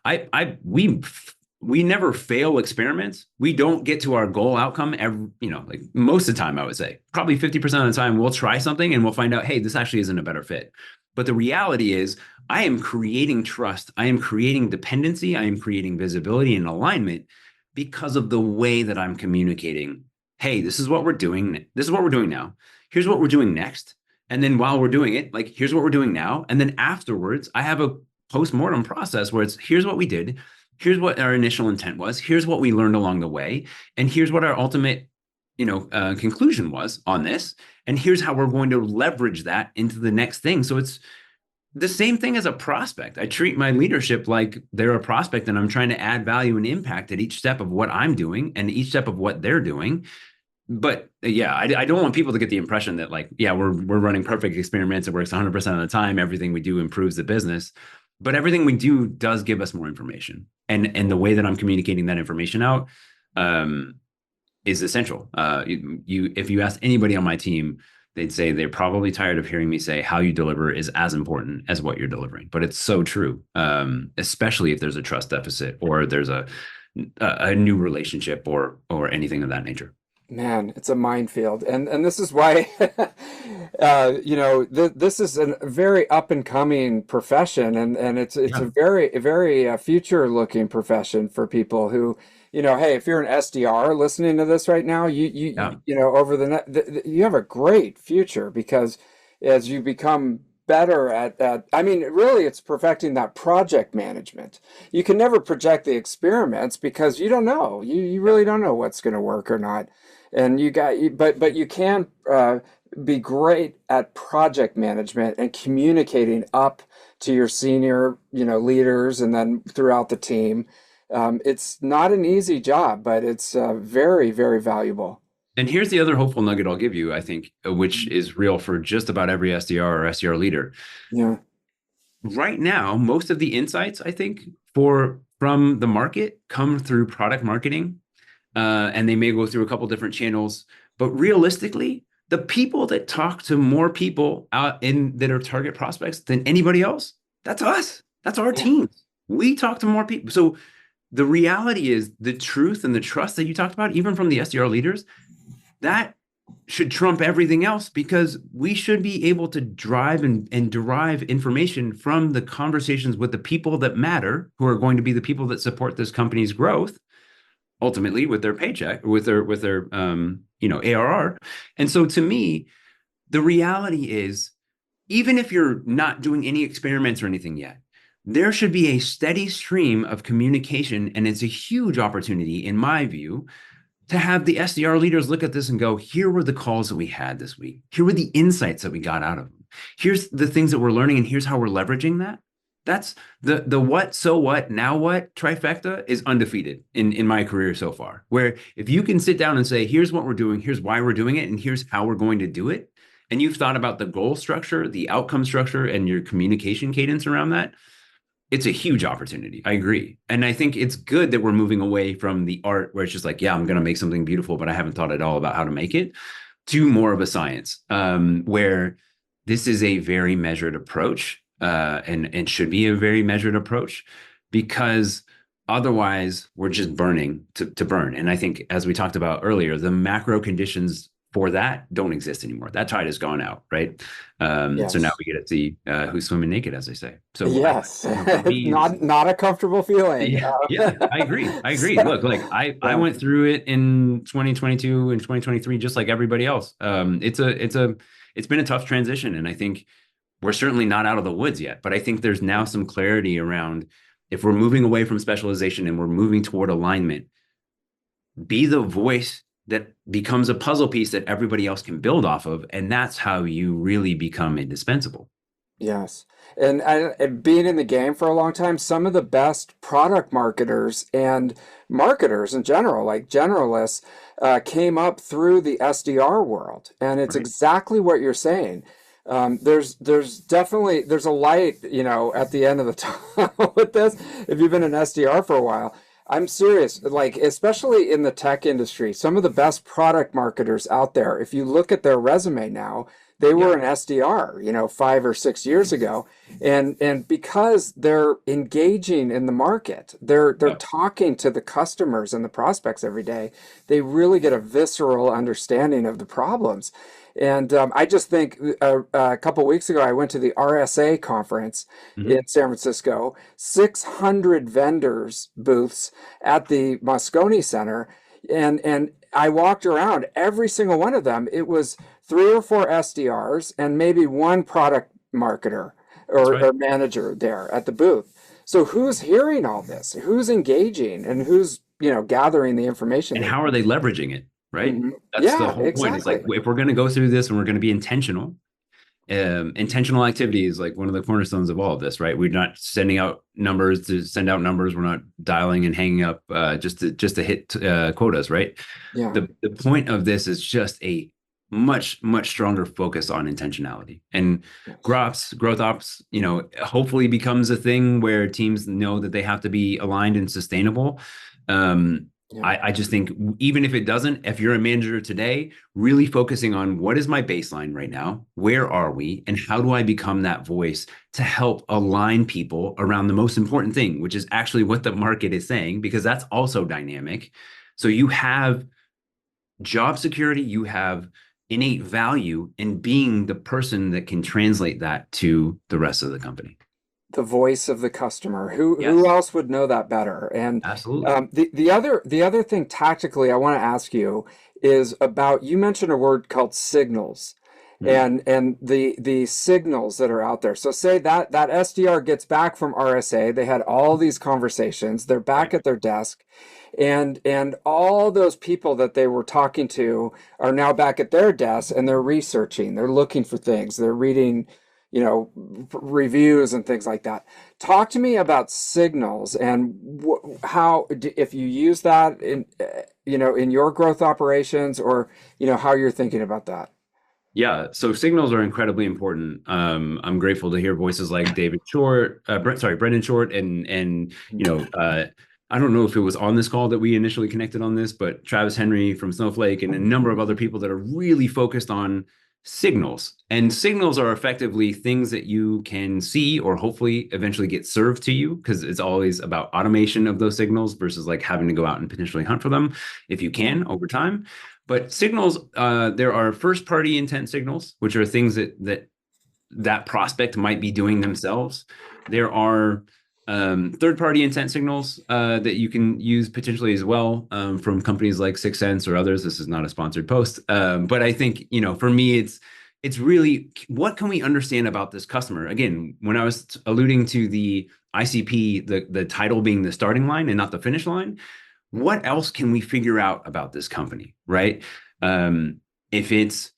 We never fail experiments. We don't get to our goal outcome every, like most of the time, I would say probably 50% of the time we'll try something and we'll find out, hey, this actually isn't a better fit. But the reality is I am creating trust. I am creating dependency. I am creating visibility and alignment because of the way that I'm communicating. Hey, this is what we're doing. This is what we're doing now. Here's what we're doing next. And then while we're doing it, like, here's what we're doing now. And then afterwards, I have a post-mortem process where it's here's what we did. Here's what our initial intent was. Here's what we learned along the way. And here's what our ultimate, conclusion was on this. And here's how we're going to leverage that into the next thing. So it's the same thing as a prospect. I treat my leadership like they're a prospect and I'm trying to add value and impact at each step of what I'm doing and each step of what they're doing. But yeah, I don't want people to get the impression that like, yeah, we're running perfect experiments. It works 100% of the time. Everything we do improves the business, but everything we do does give us more information. And the way that I'm communicating that information out is essential. If you ask anybody on my team, they'd say they're probably tired of hearing me say how you deliver is as important as what you're delivering. But it's so true, especially if there's a trust deficit or there's a new relationship or anything of that nature. man, it's a minefield, and this is why, this is a very up and coming profession, and it's Yeah, a very future looking profession for people who, hey, if you're an SDR listening to this right now, yeah. over you have a great future because as you become better at I mean, really, it's perfecting that project management. You can never project the experiments because you don't know. You really don't know what's going to work or not. And but you can be great at project management and communicating up to your senior, leaders and then throughout the team. It's not an easy job, but it's very, very valuable. And here's the other hopeful nugget I'll give you, I think, which is real for just about every SDR or SDR leader. Yeah. Right now, most of the insights, I think, from the market come through product marketing, and they may go through a couple different channels. But realistically, the people that talk to more people out in that are target prospects than anybody else, that's us. That's our Yeah. team. We talk to more people. So the reality is the truth and the trust that you talked about, even from the SDR leaders, that should trump everything else because we should be able to drive and derive information from the conversations with the people that matter, who are going to be the people that support this company's growth, ultimately with their paycheck, with their ARR. And so to me, the reality is, even if you're not doing any experiments or anything yet, there should be a steady stream of communication. And it's a huge opportunity, in my view, to have the SDR leaders look at this and go, here were the calls that we had this week. Here were the insights that we got out of them. Here's the things that we're learning, and here's how we're leveraging that. That's the what, so what, now what trifecta is undefeated in my career so far. Where if you can sit down and say, here's what we're doing, here's why we're doing it, and here's how we're going to do it, and you've thought about the goal structure, the outcome structure, and your communication cadence around that, it's a huge opportunity. I agree. And I think it's good that we're moving away from the art where it's just like, yeah, I'm going to make something beautiful, but I haven't thought at all about how to make it, to more of a science, where this is a very measured approach, and should be a very measured approach, because otherwise we're just burning to burn. And I think, as we talked about earlier, the macro conditions for that don't exist anymore. That tide has gone out, right? So now Yes. we get to see who's swimming naked, as they say. So Yes. for me, Not a comfortable feeling. yeah, yeah, I agree. I agree. So, Look, like I yeah. went through it in 2022 and 2023, just like everybody else. It's been a tough transition, and I think we're certainly not out of the woods yet. But I think there's now some clarity around, if we're moving away from specialization and we're moving toward alignment, be the voice that becomes a puzzle piece that everybody else can build off of, and that's how you really become indispensable. Yes. And being in the game for a long time, some of the best product marketers and marketers in general, like generalists, came up through the SDR world. And it's Right. exactly what you're saying. There's definitely there's a light, at the end of the tunnel with this. If you've been an SDR for a while, I'm serious. Like especially in the tech industry, some of the best product marketers out there, if you look at their resume now, they were Yeah. an SDR, 5 or 6 years ago, and because they're engaging in the market, they're Yeah. talking to the customers and the prospects every day. They really get a visceral understanding of the problems. And I just think a couple weeks ago, I went to the RSA conference in Hmm. San Francisco, 600 vendors booths at the Moscone Center, and I walked around every single one of them. It was 3 or 4 SDRs and maybe one product marketer That's or, right. or manager there at the booth. So who's hearing all this? Who's engaging and who's, gathering the information And they how are they leveraging it? Right. Mhm. That's the Yeah, whole point. Is like exactly. if we're going to go through this and we're going to be intentional, intentional activity is like one of the cornerstones of all of this, right? We're not sending out numbers to send out numbers. We're not dialing and hanging up just to hit quotas, right? Yeah. The point of this is just a much stronger focus on intentionality and Yes. growth ops. Hopefully becomes a thing where teams know that they have to be aligned and sustainable. Um, Yeah. I just think even if it doesn't, if you're a manager today, really focusing on what is my baseline right now, where are we, and how do I become that voice to help align people around the most important thing, which is actually what the market is saying, because that's also dynamic. So you have job security, you have innate value in being the person that can translate that to the rest of the company. The voice of the customer. Who Yes, else would know that better? And absolutely. the other thing tactically I want to ask you is about you mentioned a word called signals. Mm, And the signals that are out there. So say that SDR gets back from RSA, they had all these conversations, they're back right. at their desk, and all those people that they were talking to are now back at their desks and they're researching, they're looking for things, they're reading, reviews and things like that. Talk to me about signals and how, if you use that in your growth operations, or, how you're thinking about that. Yeah, so signals are incredibly important. I'm grateful to hear voices like David Short, Brendan Short, and I don't know if it was on this call that we initially connected on this, but Travis Henry from Snowflake and a number of other people that are really focused on signals. And signals are effectively things that you can see or hopefully eventually get served to you, because it's always about automation of those signals versus like having to go out and potentially hunt for them if you Yeah. can over time. But signals, there are first party intent signals, which are things that prospect might be doing themselves. There are third party intent signals that you can use potentially as well, from companies like Sixth Sense or others. This is not a sponsored post, but I think for me, it's really what can we understand about this customer. Again, when I was alluding to the ICP, the title being the starting line and not the finish line, what else can we figure out about this company, right? If it's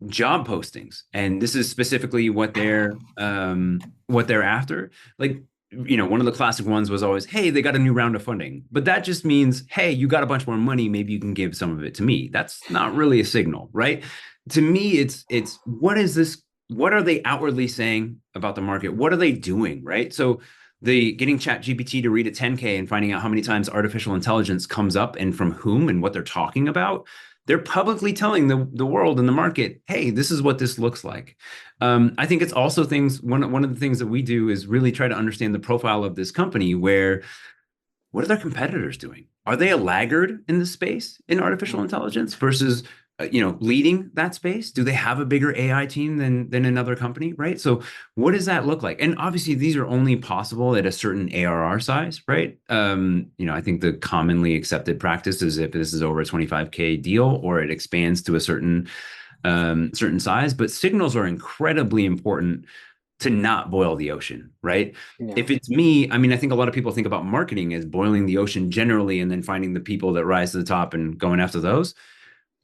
job postings, and this is specifically what they're after, like one of the classic ones was always, hey, they got a new round of funding, but that just means, hey, you got a bunch more money, maybe you can give some of it to me. That's not really a signal, right? To me, it's what is this, what are they outwardly saying about the market, what are they doing, right? So the getting chat gpt to read a 10K and finding out how many times artificial intelligence comes up and from whom and what they're talking about, they're publicly telling the world and the market, hey, this is what this looks like. I think it's also things, one of the things that we do is really try to understand the profile of this company, where what are their competitors doing? Are they a laggard in the space in artificial intelligence versus leading that space? Do they have a bigger AI team than another company, right? So what does that look like? And obviously these are only possible at a certain ARR size, right? I think the commonly accepted practice is if this is over a 25K deal or it expands to a certain size, but signals are incredibly important to not boil the ocean, right? Yeah. If it's me, I mean, I think a lot of people think about marketing as boiling the ocean generally and then finding the people that rise to the top and going after those.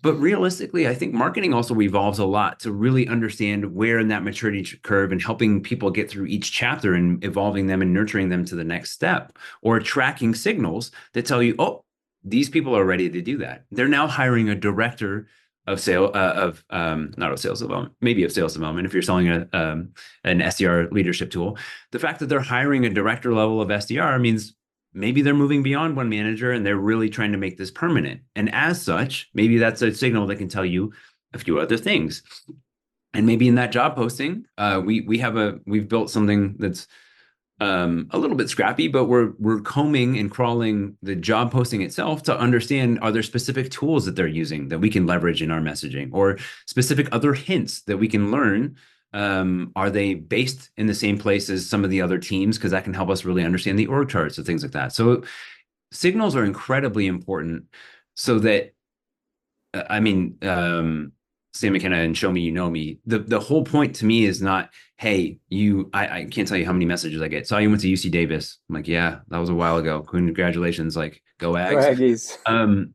But realistically, I think marketing also evolves a lot to really understand where in that maturity curve and helping people get through each chapter and evolving them and nurturing them to the next step, or tracking signals that tell you, oh, these people are ready to do that. They're now hiring a director of sale of not of sales development, maybe of sales development. If you're selling an SDR leadership tool, the fact that they're hiring a director level of SDR means maybe they're moving beyond one manager and they're really trying to make this permanent. And as such, maybe that's a signal that can tell you a few other things. And maybe in that job posting, we've built something that's a little bit scrappy, but we're combing and crawling the job posting itself to understand, are there specific tools that they're using that we can leverage in our messaging, or specific other hints that we can learn. Are they based in the same place as some of the other teams? Because that can help us really understand the org charts and things like that. So signals are incredibly important so that, I mean, Sam McKenna and Show Me You Know Me. The whole point to me is not, hey, I can't tell you how many messages I get. Saw you went to UC Davis. I'm like, yeah, that was a while ago. Congratulations, like go Go Ags. Aggies.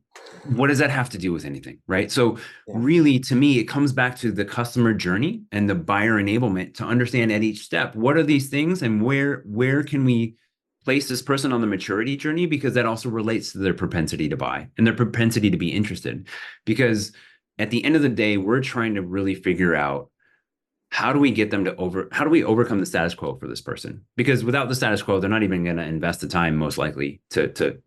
What does that have to do with anything, right? So Yeah. really, to me, it comes back to the customer journey and the buyer enablement to understand at each step, what are these things and where can we place this person on the maturity journey? Because that also relates to their propensity to buy and their propensity to be interested. Because at the end of the day, we're trying to really figure out, how do we get them to how do we overcome the status quo for this person? Because without the status quo, they're not even going to invest the time, most likely, to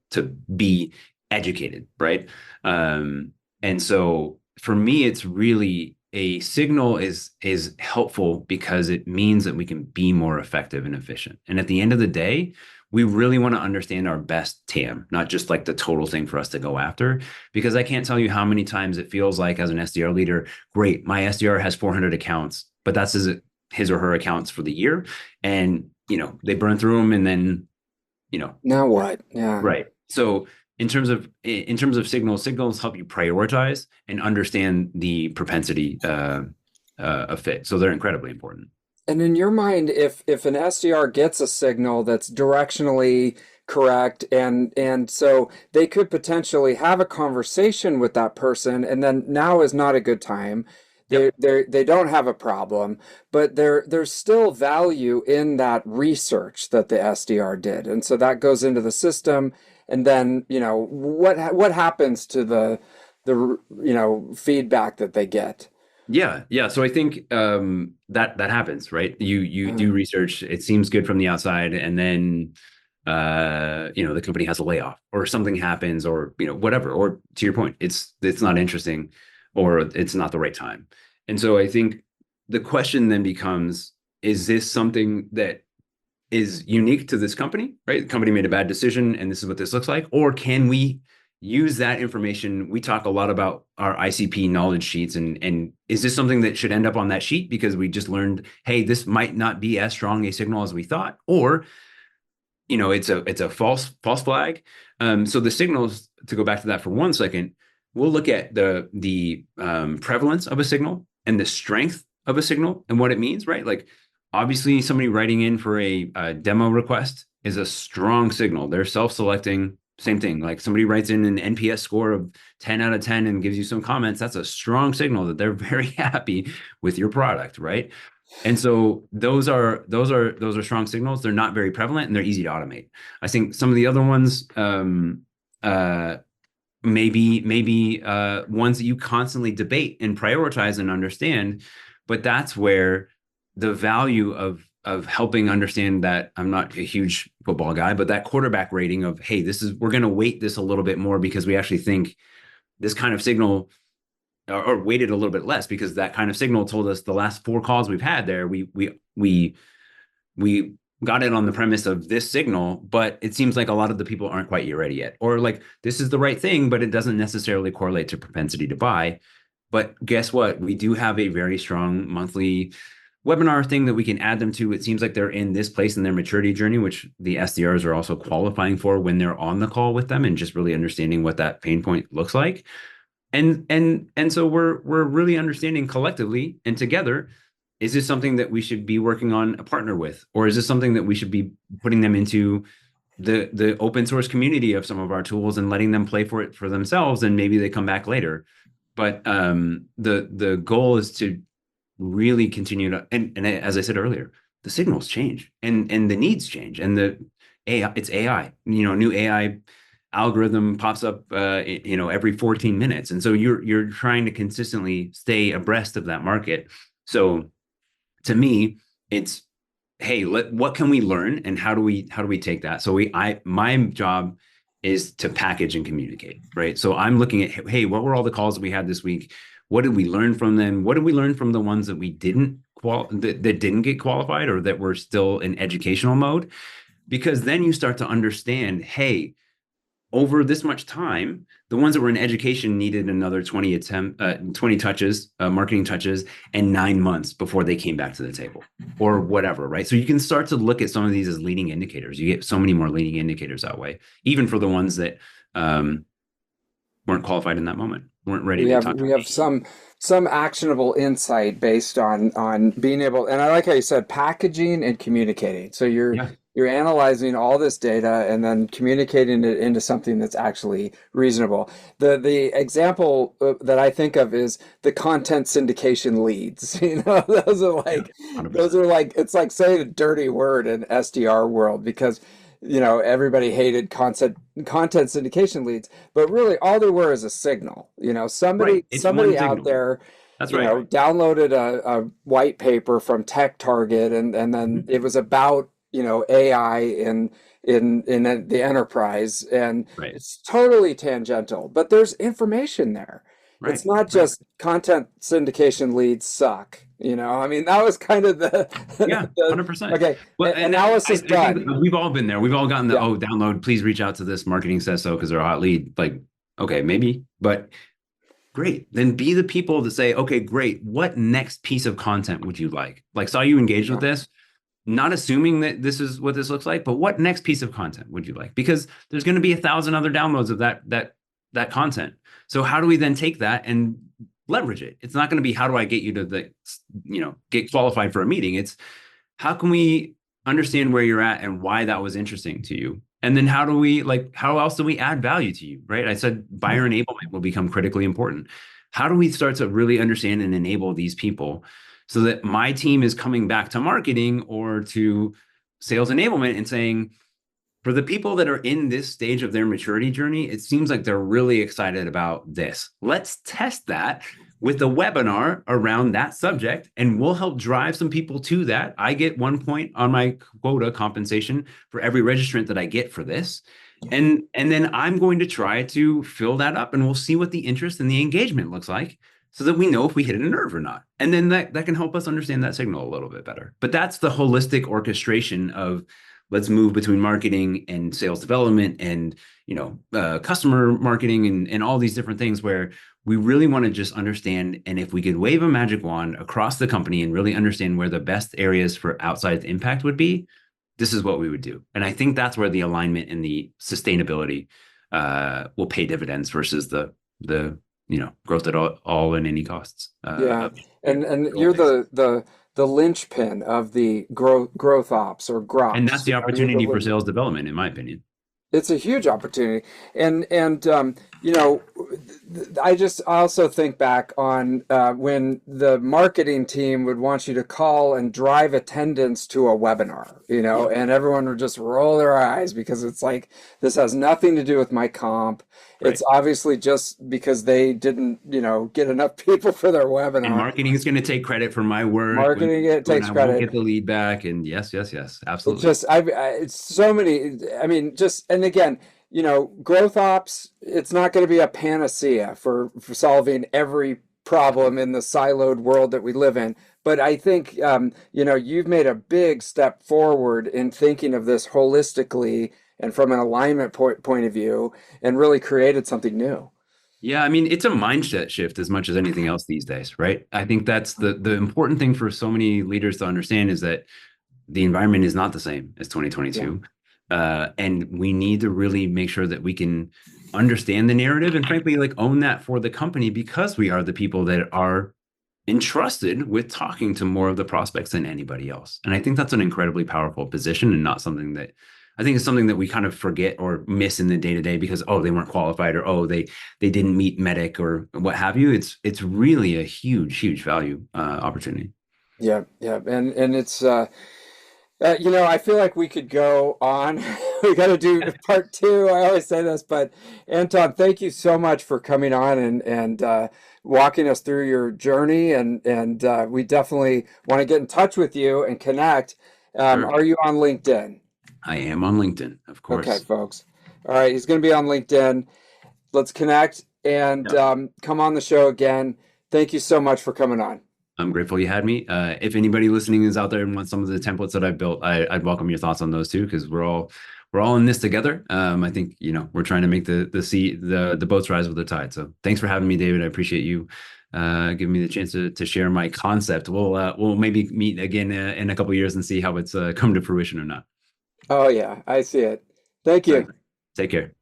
be educated, right? And so for me, it's really, a signal is helpful because it means that we can be more effective and efficient. And at the end of the day, we really want to understand our best TAM, not just like the total thing for us to go after. Because I can't tell you how many times it feels like, as an SDR leader, great, my SDR has 400 accounts, but that's his or her accounts for the year. And, they burn through them and then, Now what? Yeah. right. So in terms of signals help you prioritize and understand the propensity of fit. So they're incredibly important. And in your mind, if an SDR gets a signal that's directionally correct, and so they could potentially have a conversation with that person, and then now is not a good time. Yep. They don't have a problem, but there's still value in that research that the SDR did, and so that goes into the system. And then what happens to the feedback that they get? Yeah. Yeah. So I think that happens, right? You do research, it seems good from the outside, and then the company has a layoff or something happens, or whatever, or to your point, it's not interesting, or it's not the right time. And so I think the question then becomes, is this something that is unique to this company, right? The company made a bad decision and this is what this looks like. Or can we use that information? We talk a lot about our ICP knowledge sheets, and is this something that should end up on that sheet because we just learned, hey, this might not be as strong a signal as we thought, or it's a false flag. So the signals, to go back to that for 1 second, we'll look at the prevalence of a signal and the strength of a signal and what it means, right? Like, obviously, somebody writing in for a demo request is a strong signal. They're self-selecting. Same thing. Like, somebody writes in an NPS score of 10 out of 10 and gives you some comments. That's a strong signal that they're very happy with your product, right? And so those are strong signals. They're not very prevalent and they're easy to automate. I think some of the other ones, maybe ones that you constantly debate and prioritize and understand, but that's where the value of helping understand that. I'm not a huge football guy, but that quarterback rating of, hey, we're going to weight this a little bit more because we actually think this kind of signal, or weighted a little bit less because that kind of signal told us the last 4 calls we've had there, we got it on the premise of this signal, but it seems like a lot of the people aren't quite ready yet, or like, this is the right thing, but it doesn't necessarily correlate to propensity to buy. But guess what? We do have a very strong monthly webinar thing that we can add them to. It seems like they're in this place in their maturity journey, which the SDRs are also qualifying for when they're on the call with them and just really understanding what that pain point looks like. And so we're really understanding collectively and together, is this something that we should be working on a partner with, or is this something that we should be putting them into the open source community of some of our tools and letting them play for it for themselves, and maybe they come back later. But the goal is to really continue to, and as I said earlier, the signals change and the needs change, and the AI, it's AI, new AI algorithm pops up, every 14 minutes. And so you're trying to consistently stay abreast of that market. So to me, it's, hey, what can we learn, and how do we take that? So my job is to package and communicate, right? So I'm looking at, hey, what were all the calls that we had this week? What did we learn from them? What did we learn from the ones that we didn't that didn't get qualified, or that were still in educational mode? Because then you start to understand, hey, over this much time, the ones that were in education needed another 20 touches, marketing touches, and 9 months before they came back to the table, or whatever, right? So you can start to look at some of these as leading indicators. You get so many more leading indicators that way, even for the ones that weren't qualified in that moment, weren't ready We to have talk to we have me. some actionable insight based on being able, and I like how you said packaging and communicating. So Yeah, you're analyzing all this data and then communicating it into something that's actually reasonable. The example that I think of is the content syndication leads. Those are yeah, like 100%. it's like saying a dirty word in SDR world because everybody hated content syndication leads, but really all they were is a signal. Right. It's one Somebody out signal. there, That's right. downloaded a white paper from Tech Target, and then Mhm. it was about, AI in the enterprise, and Right. it's totally tangential, but there's information there. It's Right. not Right. just content syndication leads suck. I mean, that was kind of the, Yeah, the 100%. okay, Well, and analysis I think done. we've all been there. We've all gotten the, Yeah. oh, download, please reach out to this marketing says so because they're a hot lead. Like, okay, maybe, but great. Then be the people to say, okay, great. What next piece of content would you like? Like, saw you engaged with Yeah. this, not assuming that this is what this looks like, but what next piece of content would you like? Because there's going to be 1,000 other downloads of that content. So how do we then take that and leverage it? It's not going to be, how do I get you to get qualified for a meeting? It's, how can we understand where you're at and why that was interesting to you? And then how else do we add value to you? Right. I said buyer enablement will become critically important. How do we start to really understand and enable these people so that my team is coming back to marketing or to sales enablement and saying, for the people that are in this stage of their maturity journey, it seems like they're really excited about this. Let's test that with a webinar around that subject, and we'll help drive some people to that. I get 1 point on my quota compensation for every registrant that I get for this. And then I'm going to try to fill that up, and we'll see what the interest and the engagement looks like so that we know if we hit a nerve or not. And then that can help us understand that signal a little bit better. But that's the holistic orchestration of, let's move between marketing and sales development and customer marketing and all these different things, where we really want to just understand. And if we could wave a magic wand across the company and really understand where the best areas for outsized impact would be, this is what we would do. And I think that's where the alignment and the sustainability will pay dividends versus the growth at all in any costs Yeah. of And goal you're base. the linchpin of the growth ops or And that's GROPS. the You're opportunity for sales development, in my opinion. it's a huge opportunity, and I also think back on when the marketing team would want you to call and drive attendance to a webinar, Yeah. and everyone would just roll their eyes because it's like, this has nothing to do with my comp. It's Right. obviously just because they didn't, get enough people for their And webinar. marketing is going to take credit for my work Marketing it when takes I won't credit. get the lead back. And yes, yes, yes, It's absolutely. just it's so many. I mean, just and again, growth ops. It's not going to be a panacea for solving every problem in the siloed world that we live in. But I think you've made a big step forward in thinking of this holistically and from an alignment point of view, and really created something new. Yeah, I mean, it's a mindset shift as much as anything else these days, right? I think that's the important thing for so many leaders to understand, is that the environment is not the same as Yeah. 2022. And we need to really make sure that we can understand the narrative and frankly, like, own that for the company, because we are the people that are entrusted with talking to more of the prospects than anybody else. And I think that's an incredibly powerful position, and not something that I think it's something that we kind of forget or miss in the day to day because, oh, they weren't qualified, or oh, they didn't meet medic or what have you. It's really a huge value opportunity. Yeah, yeah, and it's I feel like we could go on. We got to do part two. I always say this, but Anton, thank you so much for coming on and walking us through your journey, and we definitely want to get in touch with you and connect. Sure. Are you on LinkedIn? I am on LinkedIn, of Okay, course. folks. All right, he's going to be on LinkedIn. Let's connect and Yeah. come on the show again. Thank you so much for coming on. I'm grateful you had me. If anybody listening is out there and wants some of the templates that I've built, I'd welcome your thoughts on those too, because we're all in this together. I think we're trying to make the boats rise with the tide. So thanks for having me, David. I appreciate you giving me the chance to share my concept. We'll maybe meet again in a couple of years and see how it's come to fruition or not. Oh, yeah, I see it. Thank All right, you. take care.